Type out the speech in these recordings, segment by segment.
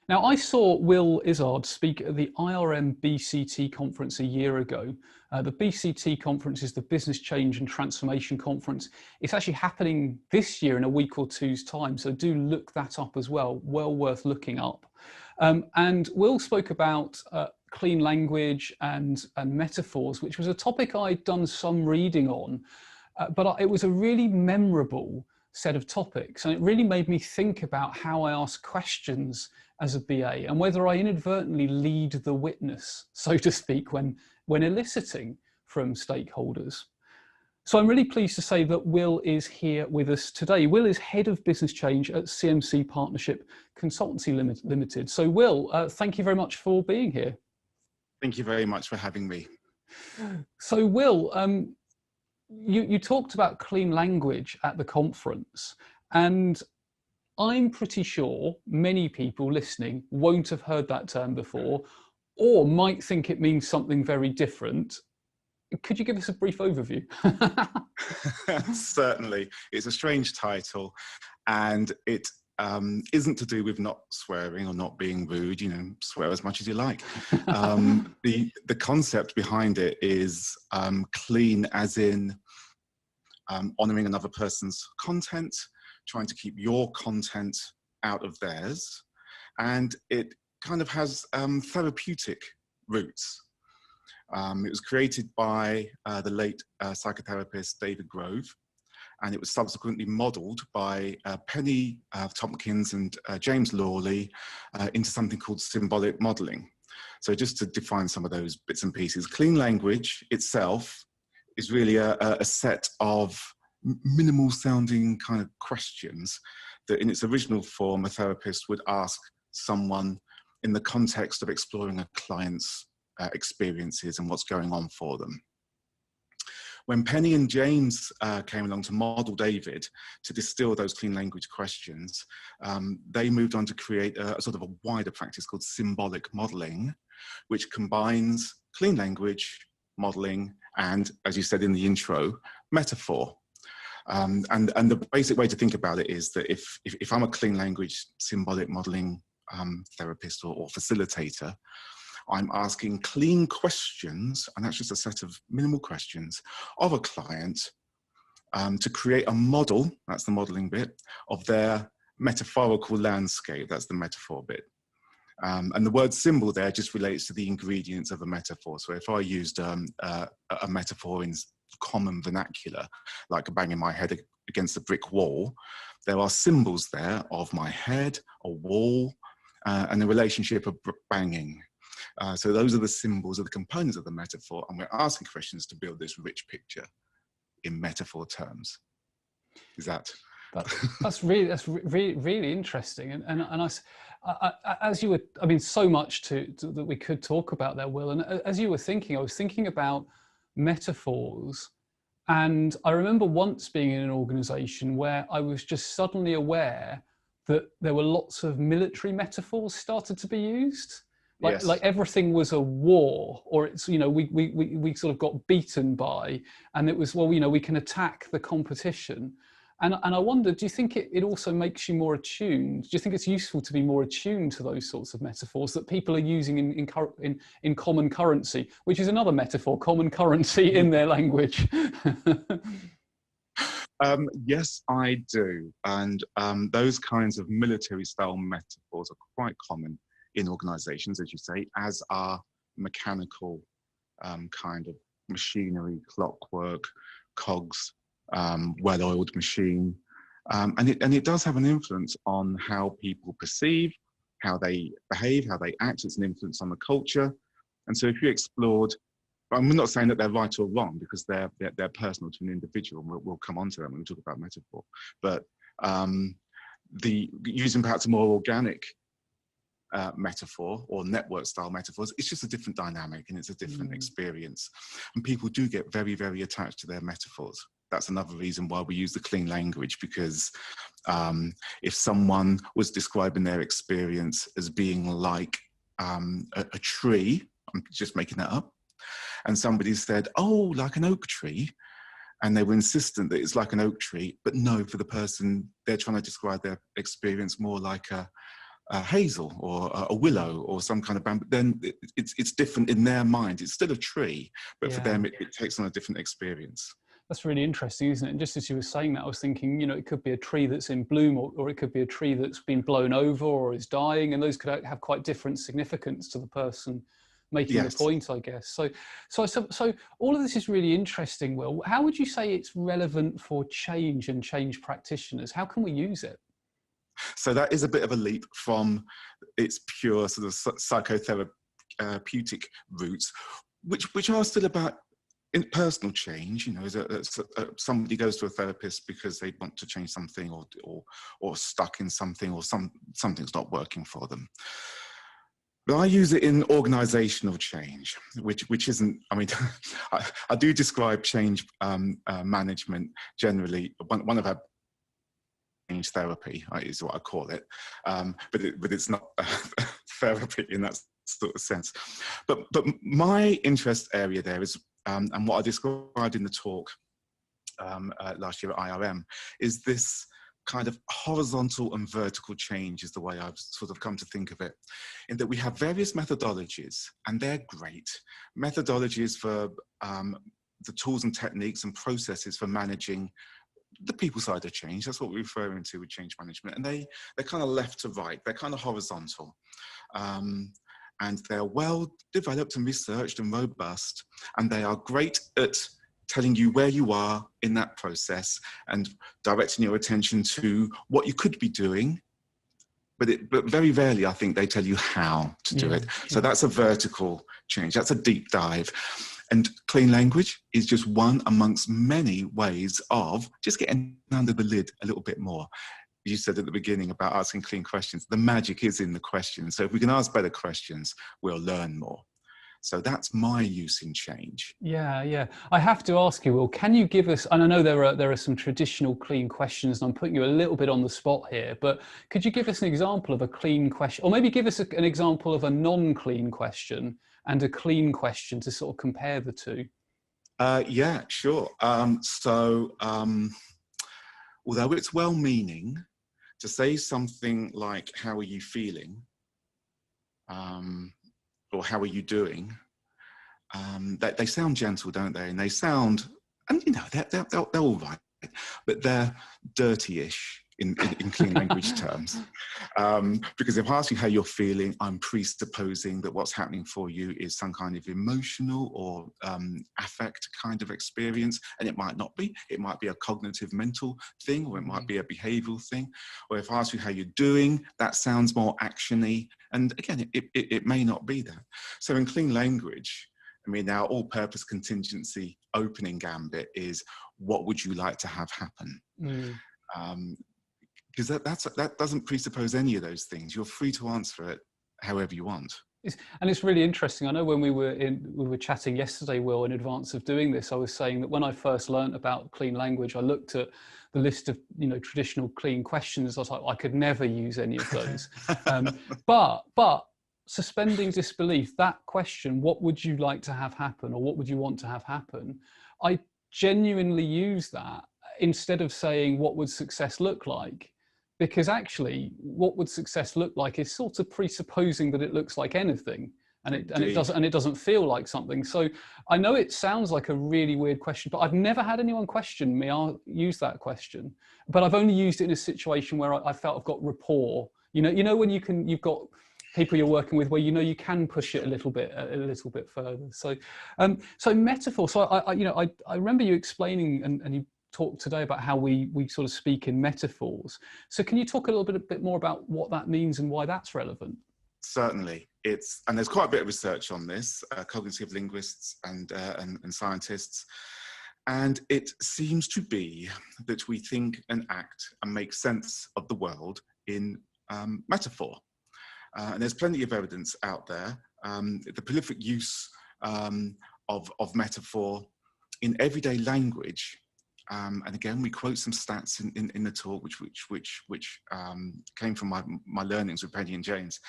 Now, I saw Will Izzard speak at the IRM BCT conference a year ago. The BCT conference is the Business Change and Transformation Conference. It's actually happening this year in a week or two's time, so do look that up as well, well worth looking up. And Will spoke about clean language and metaphors, which was a topic I'd done some reading on, but it was a really memorable set of topics, and it really made me think about how I ask questions as a BA and whether I inadvertently lead the witness, so to speak, when eliciting from stakeholders. So I'm really pleased to say that Will is here with us today. Will is Head of Business Change at CMC Partnership Consultancy Limited. So Will, thank you very much for being here. Thank you very much for having me. So Will, you talked about clean language at the conference, and I'm pretty sure many people listening won't have heard that term before, or might think it means something very different. Could you give us a brief overview? Certainly. It's a strange title, and it isn't to do with not swearing or not being rude. You know, swear as much as you like. The concept behind it is clean, as in honouring another person's content, trying to keep your content out of theirs, and it kind of has therapeutic roots. It was created by the late psychotherapist David Grove, and it was subsequently modelled by Penny Tompkins and James Lawley into something called symbolic modelling. So just to define some of those bits and pieces, clean language itself is really a set of minimal sounding kind of questions that in its original form a therapist would ask someone in the context of exploring a client's experiences and what's going on for them. When Penny and James came along to model David to distill those clean language questions, they moved on to create a sort of a wider practice called symbolic modelling, which combines clean language, modelling, and, as you said in the intro, metaphor. And the basic way to think about it is that if I'm a clean language symbolic modelling therapist or facilitator, I'm asking clean questions, and that's just a set of minimal questions of a client to create a model, that's the modelling bit, of their metaphorical landscape, that's the metaphor bit. And the word symbol there just relates to the ingredients of a metaphor. So if I used a metaphor in common vernacular, like banging my head against a brick wall, there are symbols there of my head, a wall, and the relationship of banging. So those are the symbols of the components of the metaphor, and we're asking questions to build this rich picture in metaphor terms. Is that? That's really interesting, and as you were, I mean, so much that we could talk about there, Will. And as you were thinking, I was thinking about metaphors, and I remember once being in an organisation where I was just suddenly aware that there were lots of military metaphors started to be used. Like everything was a war, or it's, you know, we sort of got beaten by, and it was, well, you know, we can attack the competition. And I wonder, do you think it also makes you more attuned? Do you think it's useful to be more attuned to those sorts of metaphors that people are using in common currency, which is another metaphor, common currency in their language? Yes, I do. And those kinds of military style metaphors are quite common in organizations, as you say, as are mechanical kind of machinery, clockwork, cogs, well-oiled machine. And it does have an influence on how people perceive, how they behave, how they act. It's an influence on the culture. And so if you explored, I'm not saying that they're right or wrong, because they're personal to an individual, and we'll come on to that when we talk about metaphor. But using perhaps a more organic metaphor or network style metaphors, it's just a different dynamic and it's a different experience. And people do get very, very attached to their metaphors. That's another reason why we use the clean language, because if someone was describing their experience as being like a tree, I'm just making that up, and somebody said, oh, like an oak tree, and they were insistent that it's like an oak tree, but no, for the person, they're trying to describe their experience more like a hazel or a willow or some kind of bamboo, then it's different in their mind. It's still a tree, but for them, it takes on a different experience. That's really interesting, isn't it? And just as you were saying that, I was thinking, you know, it could be a tree that's in bloom, or it could be a tree that's been blown over or is dying, and those could have quite different significance to the person making the point, I guess. So all of this is really interesting, Will. How would you say it's relevant for change and change practitioners? How can we use it? So that is a bit of a leap from its pure sort of psychotherapeutic roots, which are still about in personal change. You know, somebody goes to a therapist because they want to change something, or stuck in something, or something's not working for them. But I use it in organisational change, which isn't. I mean, I do describe change management generally. One of our change therapy is what I call it, but it's not therapy in that sort of sense. But my interest area there is, and what I described in the talk last year at IRM, is this kind of horizontal and vertical change is the way I've sort of come to think of it, in that we have various methodologies, and they're great methodologies for the tools and techniques and processes for managing the people side of change. That's what we're referring to with change management. And they're kind of left to right, they're kind of horizontal. And they're well developed and researched and robust, and they are great at telling you where you are in that process and directing your attention to what you could be doing. But very rarely, I think, they tell you how to do it. So that's a vertical change. That's a deep dive. And clean language is just one amongst many ways of just getting under the lid a little bit more. You said at the beginning about asking clean questions. The magic is in the questions. So if we can ask better questions, we'll learn more. So that's my use in change. Yeah. I have to ask you, Will, can you give us, and I know there are some traditional clean questions, and I'm putting you a little bit on the spot here, but could you give us an example of a clean question, or maybe give us an example of a non-clean question and a clean question to sort of compare the two? Yeah, sure. Although it's well-meaning, to say something like, how are you feeling? Or how are you doing? They sound gentle, don't they? And they sound, and you know, they're all right, but they're dirty-ish in clean language terms. Because if I ask you how you're feeling, I'm presupposing that what's happening for you is some kind of emotional or affect kind of experience, and it might not be. It might be a cognitive mental thing, or it might be a behavioral thing. Or if I ask you how you're doing, that sounds more action-y, and again, it may not be that. So in clean language, I mean, our all-purpose contingency opening gambit is, what would you like to have happen? Because that doesn't presuppose any of those things. You're free to answer it however you want. And it's really interesting. I know when we were chatting yesterday, Will, in advance of doing this, I was saying that when I first learned about clean language, I looked at the list of, you know, traditional clean questions. I was like, I could never use any of those. But suspending disbelief, that question, what would you like to have happen, or what would you want to have happen? I genuinely use that instead of saying, what would success look like? Because actually, what would success look like is sort of presupposing that it looks like anything, and it doesn't feel like something. So I know it sounds like a really weird question, but I've never had anyone question me. I'll use that question, but I've only used it in a situation where I felt I've got rapport. You know when you've got people you're working with where you know you can push it a little bit further. So so metaphor. So I remember you explaining and you talked today about how we sort of speak in metaphors. So can you talk a little bit more about what that means and why that's relevant? Certainly. And there's quite a bit of research on this, cognitive linguists and scientists. And it seems to be that we think and act and make sense of the world in metaphor. And there's plenty of evidence out there. The prolific use of metaphor in everyday language. And again, we quote some stats in the talk, which came from my learnings with Penny and James,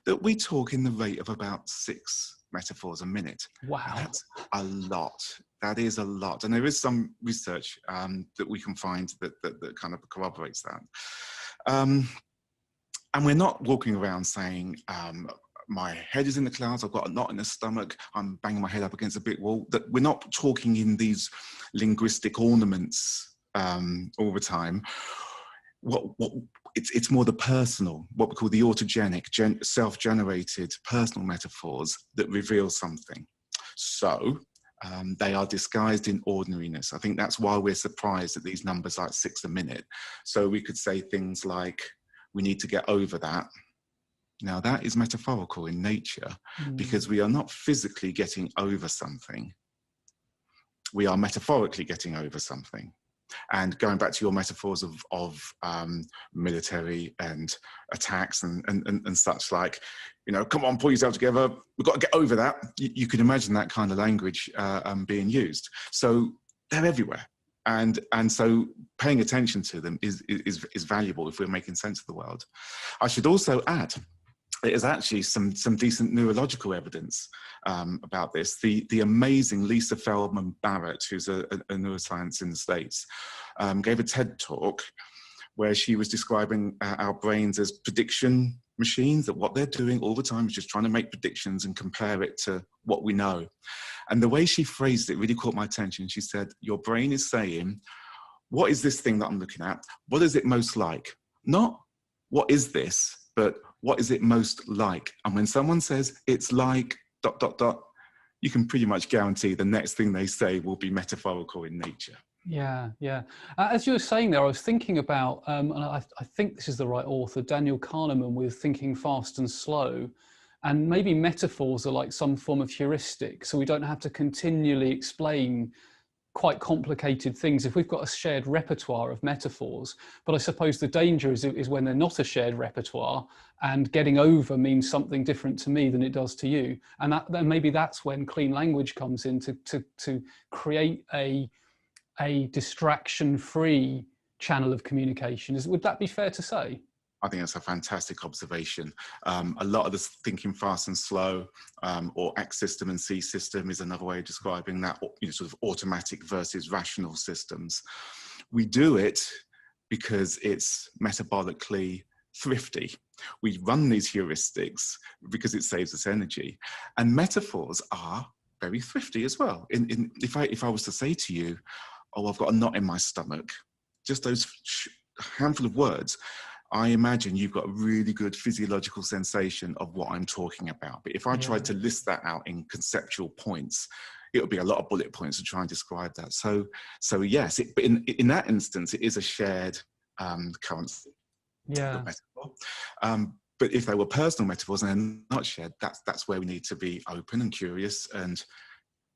that we talk in the rate of about 6 metaphors a minute. Wow. And that's a lot. That is a lot. And there is some research that we can find that kind of corroborates that. And we're not walking around saying, my head is in the clouds, I've got a knot in the stomach, I'm banging my head up against a brick wall. That we're not talking in these linguistic ornaments all the time. It's more the personal, what we call the autogenic, self-generated personal metaphors that reveal something. So they are disguised in ordinariness. I think that's why we're surprised at these numbers like 6 a minute. So we could say things like, we need to get over that. Now that is metaphorical in nature because we are not physically getting over something. We are metaphorically getting over something. And going back to your metaphors of military and attacks and such like, you know, come on, pull yourself together. We've got to get over that. You can imagine that kind of language being used. So they're everywhere. And so paying attention to them is valuable if we're making sense of the world. I should also add, there's actually some decent neurological evidence about this. The amazing Lisa Feldman Barrett, who's a neuroscience in the States, gave a TED talk where she was describing our brains as prediction machines, that what they're doing all the time is just trying to make predictions and compare it to what we know. And the way she phrased it really caught my attention. She said, your brain is saying, what is this thing that I'm looking at? What is it most like? Not what is this, but what is it most like? And when someone says it's like ... you can pretty much guarantee the next thing they say will be metaphorical in nature. Yeah, yeah. As you were saying there, I was thinking about, and I think this is the right author, Daniel Kahneman, with Thinking Fast and Slow. And maybe metaphors are like some form of heuristic, so we don't have to continually explain quite complicated things if we've got a shared repertoire of metaphors. But I suppose the danger is when they're not a shared repertoire, and getting over means something different to me than it does to you. And then maybe that's when clean language comes in to create a distraction-free channel of communication. Would that be fair to say? I think that's a fantastic observation. A lot of the thinking fast and slow, or X system and C system is another way of describing that, you know, sort of automatic versus rational systems. We do it because it's metabolically thrifty. We run these heuristics because it saves us energy. And metaphors are very thrifty as well. If I was to say to you, oh, I've got a knot in my stomach, just those handful of words, I imagine you've got a really good physiological sensation of what I'm talking about. But if I tried to list that out in conceptual points, it would be a lot of bullet points to try and describe that. So yes, but in that instance, it is a shared currency. Yeah. But if they were personal metaphors and they're not shared, that's where we need to be open and curious, and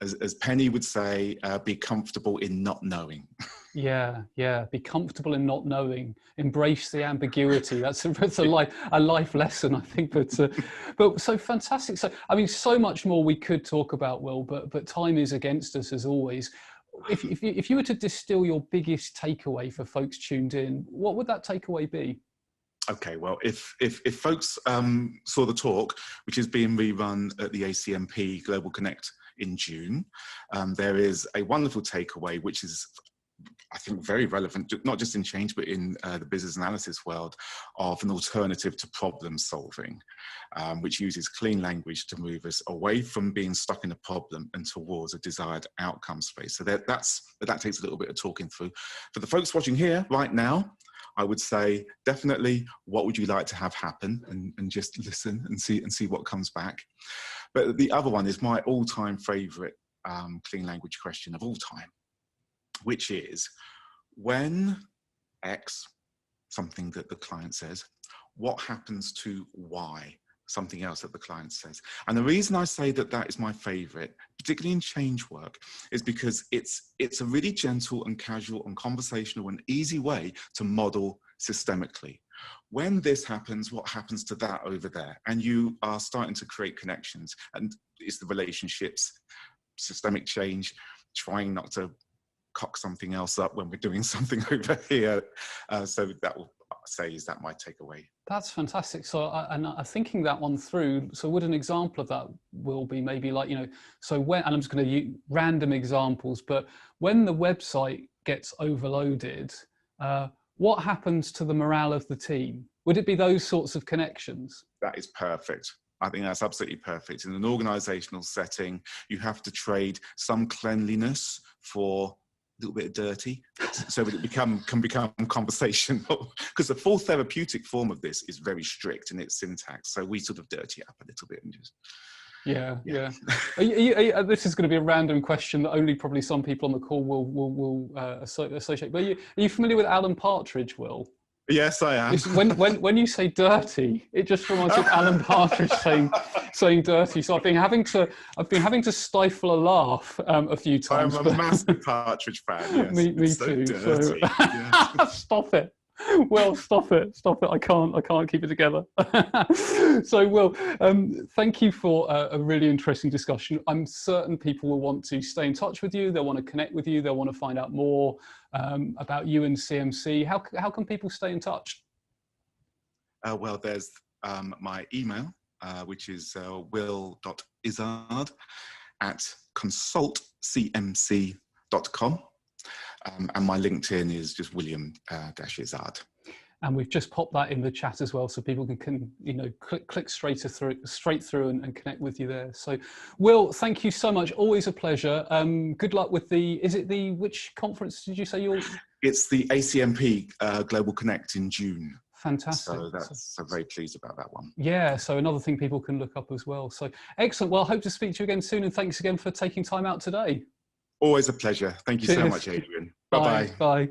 as Penny would say, be comfortable in not knowing. Yeah, be comfortable in not knowing. Embrace the ambiguity. That's a life lesson, I think. But so fantastic. So I mean, so much more we could talk about, Will, but time is against us as always. If you were to distill your biggest takeaway for folks tuned in, what would that takeaway be? Okay, well, if folks saw the talk, which is being rerun at the ACMP Global Connect in June, there is a wonderful takeaway, which is, I think, very relevant, not just in change, but in the business analysis world, of an alternative to problem solving, which uses clean language to move us away from being stuck in a problem and towards a desired outcome space. So that takes a little bit of talking through. For the folks watching here right now, I would say definitely, what would you like to have happen, and just listen and see what comes back. But the other one is my all-time favorite clean language question of all time, which is, when X, something that the client says, what happens to Y, something else that the client says? And the reason I say that is my favorite, particularly in change work, is because it's a really gentle and casual and conversational and easy way to model systemically. When this happens, what happens to that over there? And you are starting to create connections, and it's the relationships, systemic change, trying not to cock something else up when we're doing something over here. So that will say, is that my takeaway? That's fantastic. So, and I'm thinking that one through. So would an example of that will be maybe like, so when, and I'm just going to use random examples, but when the website gets overloaded, what happens to the morale of the team? Would it be those sorts of connections? That is perfect. I think that's absolutely perfect. In an organisational setting, you have to trade some cleanliness for a little bit of dirty, so that it can become conversational. Because the full therapeutic form of this is very strict in its syntax, so we sort of dirty it up a little bit and just. Yeah. This is going to be a random question that only probably some people on the call will associate. But are you familiar with Alan Partridge, Will? Yes, I am. When you say dirty, it just reminds me of Alan Partridge saying dirty. So I've been having to stifle a laugh a few times. I'm a massive Partridge fan. Yes. me so too. Dirty. Yeah. Stop it. Well, stop it. I can't keep it together. So, Will, thank you for a really interesting discussion. I'm certain people will want to stay in touch with you. They'll want to connect with you. They'll want to find out more about you and CMC. How can people stay in touch? Well, there's my email, which is will.izzard@consultcmc.com. And my LinkedIn is just William-Izzard. And we've just popped that in the chat as well, so people can click straight through and connect with you there. So, Will, thank you so much. Always a pleasure. Good luck with which conference did you say you're? It's the ACMP Global Connect in June. Fantastic. So I'm very pleased about that one. Yeah, so another thing people can look up as well. So excellent. Well, I hope to speak to you again soon, and thanks again for taking time out today. Always a pleasure. Thank you so much, Adrian. Bye-bye. Bye.